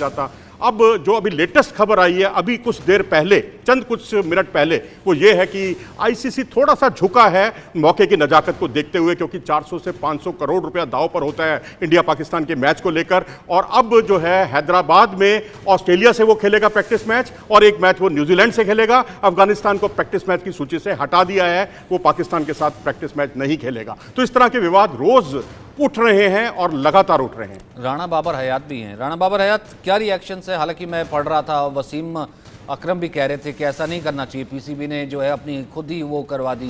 चाहता। अब जो अभी लेटेस्ट खबर आई है अभी कुछ देर पहले, चंद कुछ मिनट पहले, वो ये है कि आईसीसी थोड़ा सा झुका है मौके की नजाकत को देखते हुए, क्योंकि 400 से 500 करोड़ रुपया दांव पर होता है इंडिया पाकिस्तान के मैच को लेकर। और अब जो है हैदराबाद में ऑस्ट्रेलिया से वो खेलेगा प्रैक्टिस मैच, और एक मैच वो न्यूजीलैंड से खेलेगा। अफगानिस्तान को प्रैक्टिस मैच की सूची से हटा दिया है, वो पाकिस्तान के साथ प्रैक्टिस मैच नहीं खेलेगा। तो इस तरह के विवाद रोज उठ रहे हैं और लगातार उठ रहे हैं। राणा बाबर हयात भी हैं। राणा बाबर हयात, क्या रिएक्शन है? हालांकि मैं पढ़ रहा था, वसीम अकरम भी कह रहे थे कि ऐसा नहीं करना चाहिए, पीसीबी ने जो है अपनी खुद ही वो करवा दी,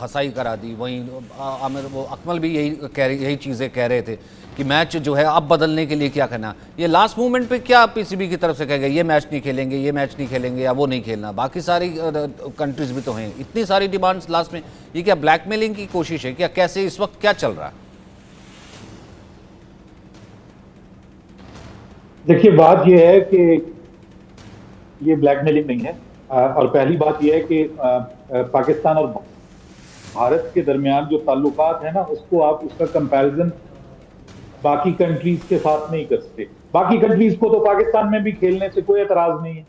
हसाई करा दी। वहीं आमिर वो अकमल भी यही चीज़ें कह रहे थे कि मैच जो है अब बदलने के लिए क्या करना। ये लास्ट मोमेंट पे क्या पीसीबी की तरफ से कह गए ये मैच नहीं खेलेंगे, ये मैच नहीं खेलेंगे या वो नहीं खेलना? बाकी सारी कंट्रीज भी तो हैं, इतनी सारी डिमांड्स लास्ट में। ये क्या ब्लैकमेलिंग की कोशिश है क्या? कैसे इस वक्त क्या चल रहा है? देखिए, बात यह है कि ये ब्लैकमेलिंग नहीं है। और पहली बात यह है कि पाकिस्तान और भारत के दरमियान जो ताल्लुकात है ना, उसको आप उसका कंपैरिजन बाकी कंट्रीज के साथ नहीं कर सकते। बाकी कंट्रीज को तो पाकिस्तान में भी खेलने से कोई एतराज नहीं है।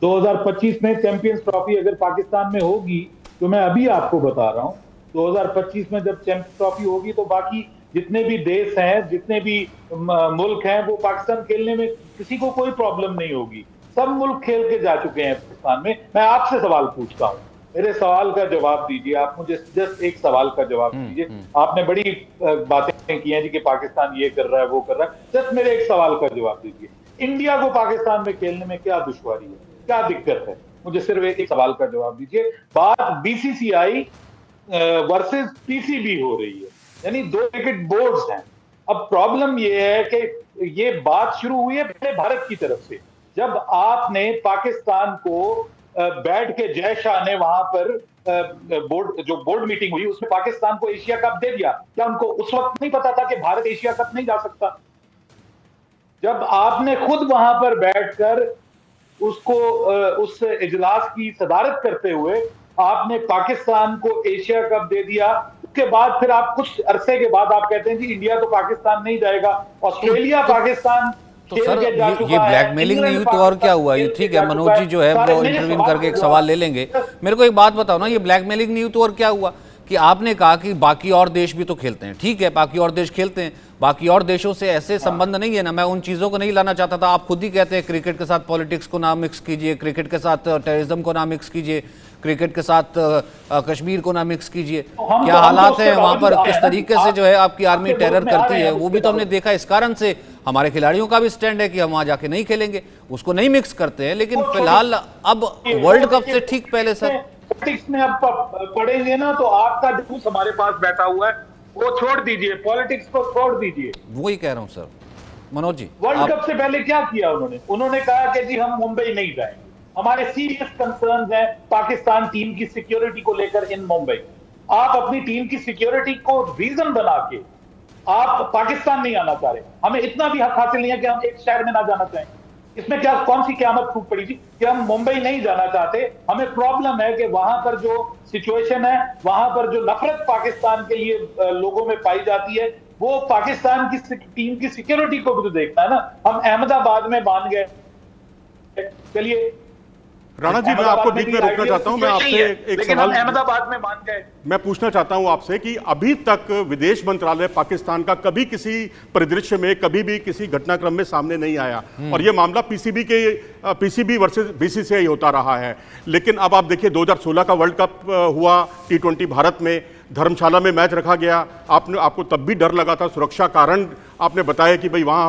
2025 में चैंपियंस ट्रॉफी अगर पाकिस्तान में होगी, तो मैं अभी आपको बता रहा हूं, 2025 में जब चैंपियंस ट्रॉफी होगी तो बाकी जितने भी देश हैं, जितने भी मुल्क हैं, वो पाकिस्तान खेलने में किसी को कोई प्रॉब्लम नहीं होगी। सब मुल्क खेल के जा चुके हैं पाकिस्तान में। मैं आपसे सवाल पूछता हूं, मेरे सवाल का जवाब दीजिए। आप मुझे जस्ट एक सवाल का जवाब दीजिए। आपने बड़ी बातें की हैं जी कि पाकिस्तान ये कर रहा है, वो कर रहा है। जस्ट मेरे एक सवाल का जवाब दीजिए। इंडिया को पाकिस्तान में खेलने में क्या दुश्वारी है, क्या दिक्कत है? मुझे सिर्फ एक सवाल का जवाब दीजिए। बात बीसीसीआई वर्सेस पीसीबी हो रही है, यानी दो क्रिकेट बोर्ड्स हैं। अब प्रॉब्लम यह है कि ये बात शुरू हुई है पहले भारत की तरफ से, जब आपने पाकिस्तान को बैठ के जय शाह ने वहां पर बोर्ड मीटिंग हुई, उसमें पाकिस्तान को एशिया कप दे दिया। क्या उनको उस वक्त नहीं पता था कि भारत एशिया कप नहीं जा सकता? जब आपने खुद वहां पर बैठकर उसको उस इजलास की सदारत करते हुए आपने पाकिस्तान को एशिया कप दे दिया, उसके बाद फिर आप कुछ अरसे के बाद आप कहते हैं जी इंडिया तो पाकिस्तान नहीं जाएगा, ऑस्ट्रेलिया पाकिस्तान तो सर ये ब्लैकमेलिंग नहीं हुई तो और क्या हुआ? ये ठीक है, मनोज जी जो है वो इंटरव्यू करके एक सवाल ले लेंगे। मेरे को एक बात बताओ ना, ये ब्लैकमेलिंग नहीं हुई तो और क्या हुआ? कि आपने कहा कि बाकी और देश भी तो खेलते हैं, ठीक है, बाकी और देश खेलते हैं, बाकी और देशों से ऐसे संबंध नहीं है ना। मैं उन चीज़ों को नहीं लाना चाहता था। आप खुद ही कहते हैं क्रिकेट के साथ पॉलिटिक्स को ना मिक्स कीजिए, क्रिकेट के साथ टेररिज्म को ना मिक्स कीजिए, क्रिकेट के साथ कश्मीर को ना मिक्स कीजिए। क्या हालात है वहाँ पर, किस तरीके से जो है आपकी आर्मी टेरर करती है, वो भी तो हमने देखा। इस कारण से हमारे खिलाड़ियों का भी स्टैंड है कि हम वहाँ जाके नहीं खेलेंगे, उसको नहीं मिक्स करते हैं। लेकिन फिलहाल अब वर्ल्ड कप से ठीक पहले सर पॉलिटिक्स में अब पढ़ेंगे ना, तो आपका जूस हमारे पास बैठा हुआ है, वो छोड़ दीजिए, पॉलिटिक्स को छोड़ दीजिए। वही कह रहा हूं sir. Manoj ji, world cup से पहले क्या किया उन्होंने कहा कि जी हम मुंबई नहीं जाएंगे, हमारे सीरियस कंसर्न्स हैं पाकिस्तान टीम की सिक्योरिटी को लेकर इन मुंबई। आप अपनी टीम की सिक्योरिटी को रीजन बना के आप पाकिस्तान नहीं आना चाह रहे। हमें इतना भी हक हासिल नहीं है कि हम एक शहर में ना जाना चाहें। इसमें क्या कौन सी क़यामत फूट पड़ी थी कि हम मुंबई नहीं जाना चाहते? हमें प्रॉब्लम है कि वहां पर जो सिचुएशन है, वहां पर जो नफरत पाकिस्तान के लिए लोगों में पाई जाती है, वो पाकिस्तान की टीम की सिक्योरिटी को भी तो देखना है ना। हम अहमदाबाद में मान गए, चलिए राणा जी, मैं आपको बीच में रोकना चाहता हूं। मैं आपसे एक सवाल अहमदाबाद में मान गए, मैं पूछना चाहता हूं आपसे कि अभी तक विदेश मंत्रालय पाकिस्तान का कभी किसी परिदृश्य में, कभी भी किसी घटनाक्रम में सामने नहीं आया, और यह मामला पीसीबी वर्सेस बीसीसीआई होता रहा है। लेकिन अब आप देखिए 2016 का वर्ल्ड कप हुआ T20 भारत में, धर्मशाला में मैच रखा गया। आपको तब भी डर लगा था, सुरक्षा कारण आपने बताया कि भाई वहाँ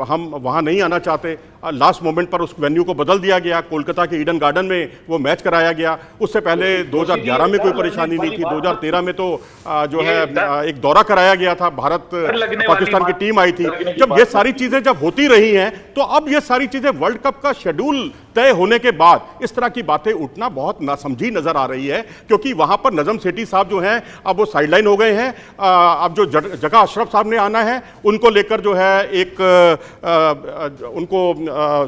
हम वहाँ नहीं आना चाहते। लास्ट मोमेंट पर उस वेन्यू को बदल दिया गया, कोलकाता के ईडन गार्डन में वो मैच कराया गया। उससे पहले 2011 में कोई परेशानी नहीं थी, 2013 में तो जो है एक दौरा कराया गया था, भारत पाकिस्तान की टीम आई थी। जब ये सारी चीज़ें जब होती रही हैं, तो अब ये सारी चीज़ें वर्ल्ड कप का शेड्यूल तय होने के बाद इस तरह की बातें उठना बहुत नासमझी नजर आ रही है, क्योंकि वहाँ पर नजम सेठी साहब जो हैं अब वो साइडलाइन हो गए हैं। अब जो जगह अशरफ साहब ने आना है, उनको लेकर जो है एक उनको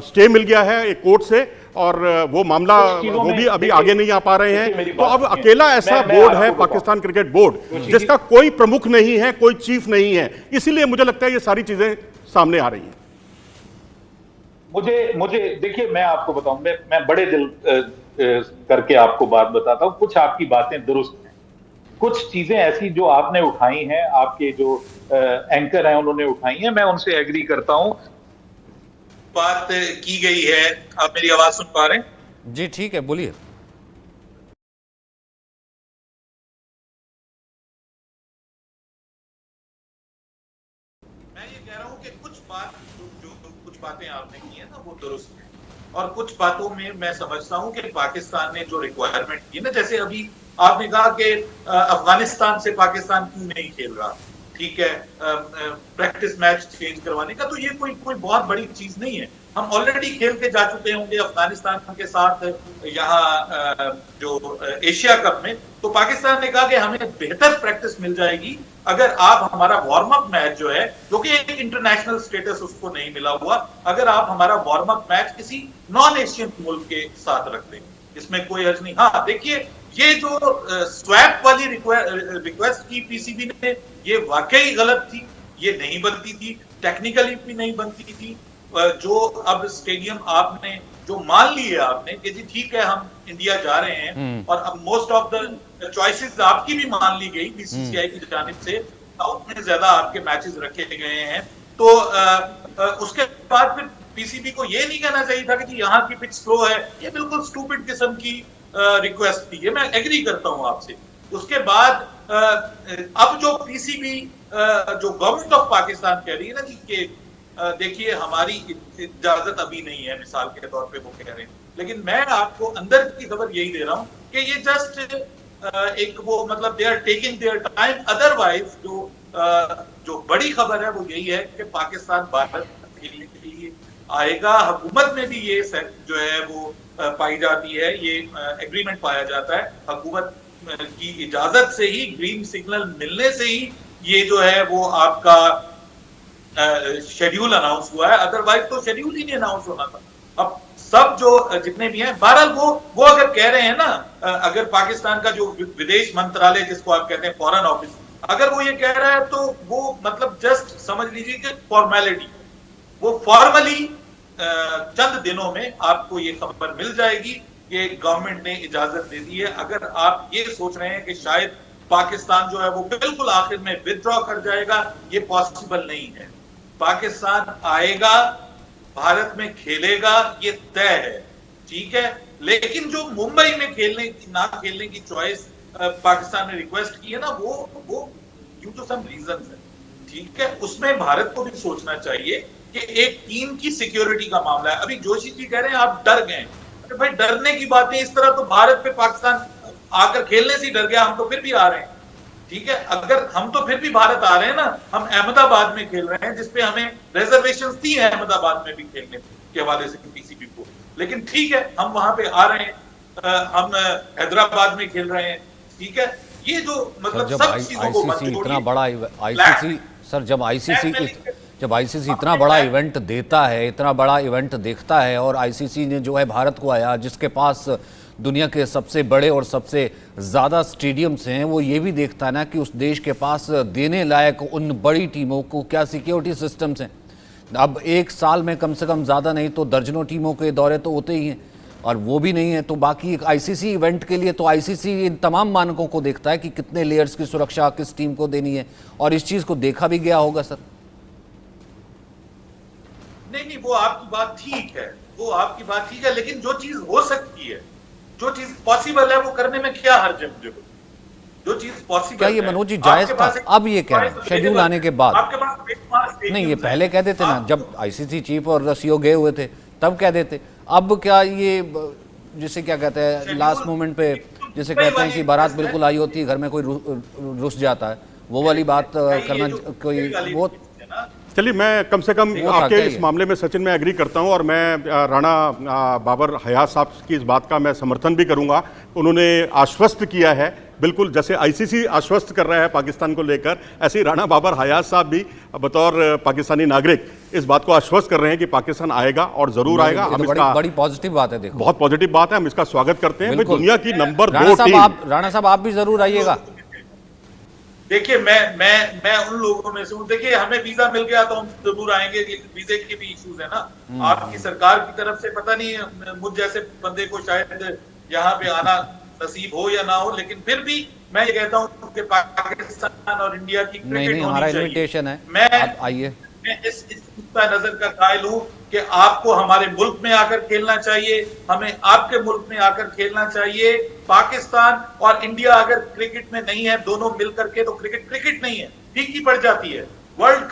स्टे मिल गया है एक कोर्ट से, और वो मामला वो भी अभी आगे नहीं आ पा रहे हैं। तो अब अकेला ऐसा बोर्ड है पाकिस्तान क्रिकेट बोर्ड जिसका कोई प्रमुख नहीं है, कोई चीफ नहीं है, इसीलिए मुझे लगता है ये सारी चीजें सामने आ रही हैं। मुझे देखिए, मैं आपको बताऊं, मैं बड़े दिल करके आपको बात बताता हूं। कुछ आपकी बातें दुरुस्त हैं, कुछ चीजें ऐसी जो आपने उठाई हैं, आपके जो एंकर हैं उन्होंने उठाई हैं, मैं उनसे एग्री करता हूं। बात की गई है। आप मेरी आवाज सुन पा रहे हैं? जी ठीक है, बोलिए। मैं ये कह रहा हूं कि कुछ बातें आपने की है ना, वो दुरुस्त है, और कुछ बातों में मैं समझता हूं कि पाकिस्तान ने जो रिक्वायरमेंट की ना, जैसे अभी आपने कहा कि अफगानिस्तान से पाकिस्तान क्यों नहीं खेल रहा, ठीक है, प्रैक्टिस मैच चेंज करवाने का, तो ये कोई बहुत बड़ी चीज नहीं है। हम ऑलरेडी खेल के जा चुके होंगे अफगानिस्तान के साथ यहाँ जो एशिया कप में, तो पाकिस्तान ने कहा कि हमें बेहतर प्रैक्टिस मिल जाएगी अगर आप हमारा वार्म अप मैच जो है, जो कि एक इंटरनेशनल स्टेटस उसको नहीं मिला हुआ, अगर आप हमारा वार्म अप मैच किसी नॉन एशियन मुल्क के साथ रख दें, इसमें कोई हर्ज नहीं। हाँ देखिए, ये जो स्वैप वाली रिक्वेस्ट की पीसीबी ने, ये वाकई गलत थी, ये नहीं बनती थी, टेक्निकली भी नहीं बनती थी। जो अब स्टेडियम आपने जो मान ली है आपने कि जी ठीक है हम इंडिया जा रहे हैं, और अब मोस्ट ऑफ द चॉइसेस आपकी भी मान ली गई बीसीसीआई की जानिब से, साउथ में ज्यादा आपके मैचेस रखे गए हैं, तो उसके बाद फिर पीसीबी को ये नहीं कहना चाहिए था कि जी यहाँ की पिच स्लो है। ये बिल्कुल स्टूपिड किस्म की रिक्वेस्ट थी, ये मैं एग्री करता हूं आपसे। उसके बाद अब जो पीसीबी जो गवर्नमेंट ऑफ पाकिस्तान कह रही है ना जी कि देखिए हमारी इजाजत अभी नहीं है, मिसाल के तौर पे वो कह रहे हैं, लेकिन मैं आपको अंदर की खबर यही दे रहा हूं कि ये जस्ट एक वो मतलब they are taking their time. Otherwise जो बड़ी खबर है वो यही है कि पाकिस्तान भारत खेलने के लिए आएगा। हुकूमत में भी ये जो है वो पाई जाती है, ये एग्रीमेंट पाया जाता है, हुकूमत की इजाजत से ही, ग्रीन सिग्नल मिलने से ही ये जो है वो आपका शेड्यूल अनाउंस हुआ है, अदरवाइज तो शेड्यूल ही नहीं अनाउंस होना था। अब सब जो जितने भी हैं, बहरहाल वो अगर कह रहे हैं ना, अगर पाकिस्तान का जो विदेश मंत्रालय जिसको आप कहते हैं फॉरेन ऑफिस, अगर वो ये कह रहा है तो वो मतलब जस्ट समझ लीजिए कि फॉर्मेलिटी, वो फॉर्मली चंद दिनों में आपको ये खबर मिल जाएगी कि गवर्नमेंट ने इजाजत दे दी है। अगर आप ये सोच रहे हैं कि शायद पाकिस्तान जो है वो बिल्कुल आखिर में विथड्रॉ कर जाएगा, ये पॉसिबल नहीं है। पाकिस्तान आएगा, भारत में खेलेगा, ये तय है, ठीक है। लेकिन जो मुंबई में ना खेलने की चॉइस पाकिस्तान ने रिक्वेस्ट की है ना, वो ड्यू टू सम रीजन है, ठीक है। उसमें भारत को भी सोचना चाहिए कि एक टीम की सिक्योरिटी का मामला है। अभी जोशी जी कह रहे हैं आप डर गए, अरे भाई डरने की बातें इस तरह तो भारत पे पाकिस्तान आकर खेलने से डर गया, हम तो फिर भी आ रहे हैं, ठीक है। अगर हम तो फिर भी भारत आ रहे हैं ना, हम अहमदाबाद में खेल रहे हैं जिसपे हमें रिजर्वेशंस थी अहमदाबाद में भी खेलने के हवाले से पीसीबी को, लेकिन ठीक है हम वहां पे आ रहे हैं, हम हैदराबाद में खेल रहे हैं, ठीक है। ये जो मतलब सब चीजों को आईसीसी इतना बड़ा आईसीसी सर जब आईसीसी इतना बड़ा इवेंट देता है, इतना बड़ा इवेंट देखता है, और आईसीसी ने जो है भारत को आया जिसके पास दुनिया के सबसे बड़े और सबसे ज़्यादा स्टेडियम्स हैं, वो ये भी देखता है ना कि उस देश के पास देने लायक उन बड़ी टीमों को क्या सिक्योरिटी सिस्टम्स हैं। अब एक साल में कम से कम ज़्यादा नहीं तो दर्जनों टीमों के दौरे तो होते ही हैं, और वो भी नहीं है तो बाकी एक आईसीसी इवेंट के लिए तो आईसीसी इन तमाम मानकों को देखता है कि कितने लेयर्स की सुरक्षा किस टीम को देनी है, और इस चीज़ को देखा भी गया होगा सर। नहीं, वो आपकी बात ठीक है, वो आपकी बात ठीक है, लेकिन जो चीज हो सकती है, जो चीज पॉसिबल है, वो करने में क्या हर्ज है मुझे? जो चीज पॉसिबल क्या ये मनोज जी जायज था? अब ये कह रहे हैं शेड्यूल आने के बाद, आपके पास नहीं ये पहले कह देते ना, जब आईसीसी चीफ और सीईओ गए हुए थे तब कह देते। अब क्या ये जिसे क्या कहते हैं लास्ट मोमेंट पे जिसे कहते हैं कि बारात बिल्कुल आई होती है, घर में कोई रुस जाता है, वो वाली बात करना कोई वो। चलिए मैं कम से कम आपके इस मामले में सचिन में एग्री करता हूं, और मैं राणा बाबर हयात साहब की इस बात का मैं समर्थन भी करूंगा। उन्होंने आश्वस्त किया है, बिल्कुल जैसे आईसीसी आश्वस्त कर रहा है पाकिस्तान को लेकर, ऐसे ही राणा बाबर हयात साहब भी बतौर पाकिस्तानी नागरिक इस बात को आश्वस्त कर रहे हैं कि पाकिस्तान आएगा और जरूर आएगा। हम इसका बड़ी पॉजिटिव बात है, देखो बहुत पॉजिटिव बात है, हम इसका स्वागत करते हैं। दुनिया की नंबर 2 टीम राणा साहब आप भी जरूर आइएगा। देखिए मैं उन लोगों में से हूँ। देखिए हमें वीजा मिल गया तो हम जरूर आएंगे, वीजे के भी इश्यूज है ना। आपकी सरकार की तरफ से पता नहीं मुझ जैसे बंदे को शायद यहाँ पे आना नसीब हो या ना हो, लेकिन फिर भी मैं ये कहता हूँ कि पाकिस्तान और इंडिया की नहीं क्रिकेट हमारा होनी चाहिए। इन्विटेशन है, मैं आप आइए। मैं इस नुक्ता नजर का कायल हूं कि आपको हमारे मुल्क में आकर खेलना चाहिए, हमें आपके मुल्क में आकर खेलना चाहिए। पाकिस्तान और इंडिया अगर क्रिकेट में नहीं है दोनों मिलकर के, तो क्रिकेट नहीं है, फीकी पड़ जाती है। वर्ल्ड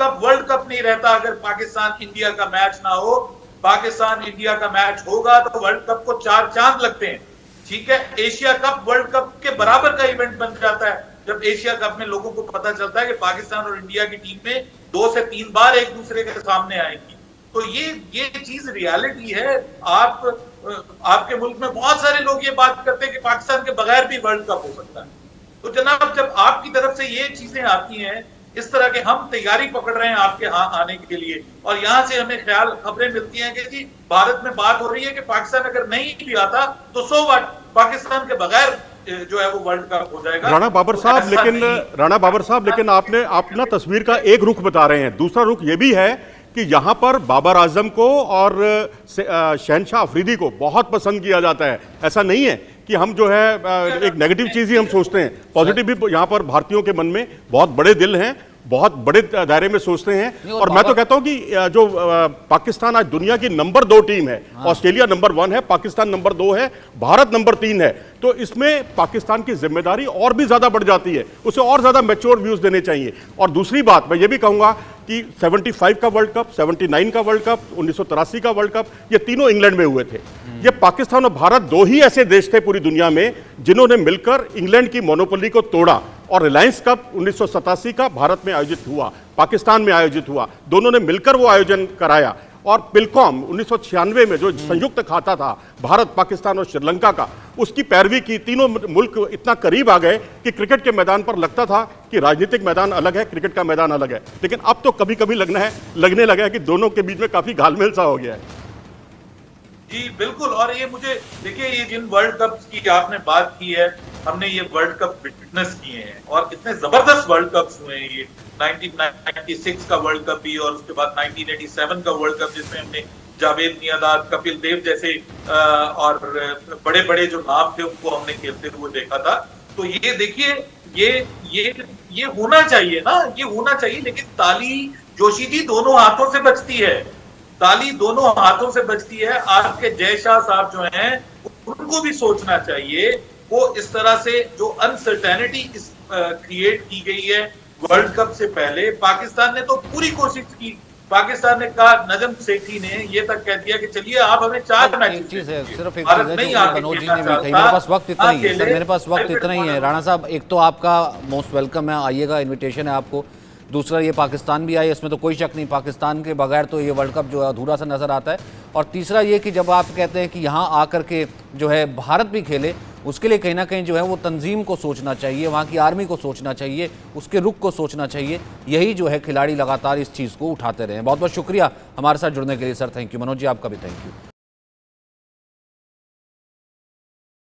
कप नहीं रहता अगर पाकिस्तान इंडिया का मैच ना हो। पाकिस्तान इंडिया का मैच होगा तो वर्ल्ड कप को 4 चांद लगते हैं। ठीक है, एशिया कप वर्ल्ड कप के बराबर का इवेंट बन जाता है जब एशिया कप में लोगों को पता चलता है कि पाकिस्तान और इंडिया की टीम में 2 से 3 बार एक दूसरे के सामने आएंगी। तो ये चीज रियलिटी है। आपके मुल्क में बहुत सारे लोग ये बात करते हैं कि पाकिस्तान के बगैर भी वर्ल्ड कप हो सकता है। तो जनाब, जब आपकी तरफ से ये चीजें आती हैं, इस तरह के हम तैयारी पकड़ रहे हैं आपके यहाँ आने के लिए, और यहाँ से हमें खबरें मिलती हैं कि जी भारत में बात हो रही है कि पाकिस्तान अगर नहीं भी आता तो 100 वाट पाकिस्तान के बगैर जो है वो वर्ल्ड कप हो जाएगा। राणा बाबर साहब, लेकिन आप ना तस्वीर का एक रुख बता रहे हैं, दूसरा रुख ये भी है कि यहाँ पर बाबर आजम को और शहनशाह अफरीदी को बहुत पसंद किया जाता है। ऐसा नहीं है कि हम जो है एक नेगेटिव चीज ही हम सोचते हैं, पॉजिटिव भी यहाँ पर भारतीयों के मन में बहुत बड़े दिल हैं, बहुत बड़े दायरे में सोचते हैं। और मैं तो कहता हूं कि जो पाकिस्तान आज दुनिया की नंबर 2 टीम है, ऑस्ट्रेलिया नंबर 1 है, पाकिस्तान नंबर 2 है, भारत नंबर 3 है, तो इसमें पाकिस्तान की जिम्मेदारी और भी ज्यादा बढ़ जाती है, उसे और ज्यादा मैच्योर व्यूज देने चाहिए। और दूसरी बात मैं ये भी कहूंगा कि 75 का वर्ल्ड कप, 79 का वर्ल्ड कप, 1983 का वर्ल्ड कप, ये तीनों इंग्लैंड में हुए थे। ये पाकिस्तान और भारत 2 ही ऐसे देश थे पूरी दुनिया में जिन्होंने मिलकर इंग्लैंड की मोनोपोली को तोड़ा। और रिलायंस कप 1987 का भारत में आयोजित हुआ, पाकिस्तान में आयोजित हुआ, दोनों ने मिलकर वो आयोजन कराया। और पिलकॉम 1996 में जो संयुक्त खाता था भारत, पाकिस्तान और श्रीलंका का, उसकी पैरवी की। तीनों मुल्क इतना करीब आ गए कि क्रिकेट के मैदान पर लगता था कि राजनीतिक मैदान अलग है, क्रिकेट का मैदान अलग है। लेकिन अब तो कभी कभी लगने लगा है कि दोनों के बीच में काफी घालमेल सा हो गया है। जी बिल्कुल। और ये मुझे देखिए, ये जिन वर्ल्ड कप की आपने बात की है, हमने ये वर्ल्ड कप विटनेस किए हैं और कितने जबरदस्त वर्ल्ड कप्स हुए हैं। ये 1996 का वर्ल्ड कप भी, और उसके बाद 1987 का वर्ल्ड कप जिसमें हमने जावेद मियांदाद, कपिल देव जैसे और बड़े बड़े जो नाम थे उनको हमने खेलते हुए देखा था। तो ये देखिए, ये होना चाहिए ना, ये होना चाहिए। लेकिन ताली जोशी जी दोनों हाथों से बजती है, ताली दोनों हाथों से बजती है। आपके जय शाह साहब जो हैं उनको भी सोचना चाहिए। वो इस तरह से जो अनसर्टेनिटी क्रिएट की गई है वर्ल्ड कप से पहले, पाकिस्तान ने तो पूरी कोशिश की। पाकिस्तान ने कहा, नजम सेठी ने ये तक कह दिया कि चलिए आप हमें 4 मैच, एक चीज है, सिर्फ एक चीज है जो मनोज जी ने भी कही। मेरे पास वक्त इतना ही है सर, मेरे पास वक्त इतना ही है। राणा साहब, एक तो आपका मोस्ट वेलकम है, आइएगा, इन्विटेशन है आपको। दूसरा, ये पाकिस्तान भी आए, इसमें तो कोई शक नहीं, पाकिस्तान के बगैर तो ये वर्ल्ड कप जो है अधूरा सा नजर आता है। और तीसरा ये कि जब आप कहते हैं कि यहाँ आकर के जो है भारत भी खेले, उसके लिए कहीं ना कहीं जो है वो तंजीम को सोचना चाहिए, वहाँ की आर्मी को सोचना चाहिए, उसके रुख को सोचना चाहिए। यही जो है खिलाड़ी लगातार इस चीज़ को उठाते रहे। बहुत बहुत शुक्रिया हमारे साथ जुड़ने के लिए sir, thank you. Manoj ji, आपका भी थैंक यू।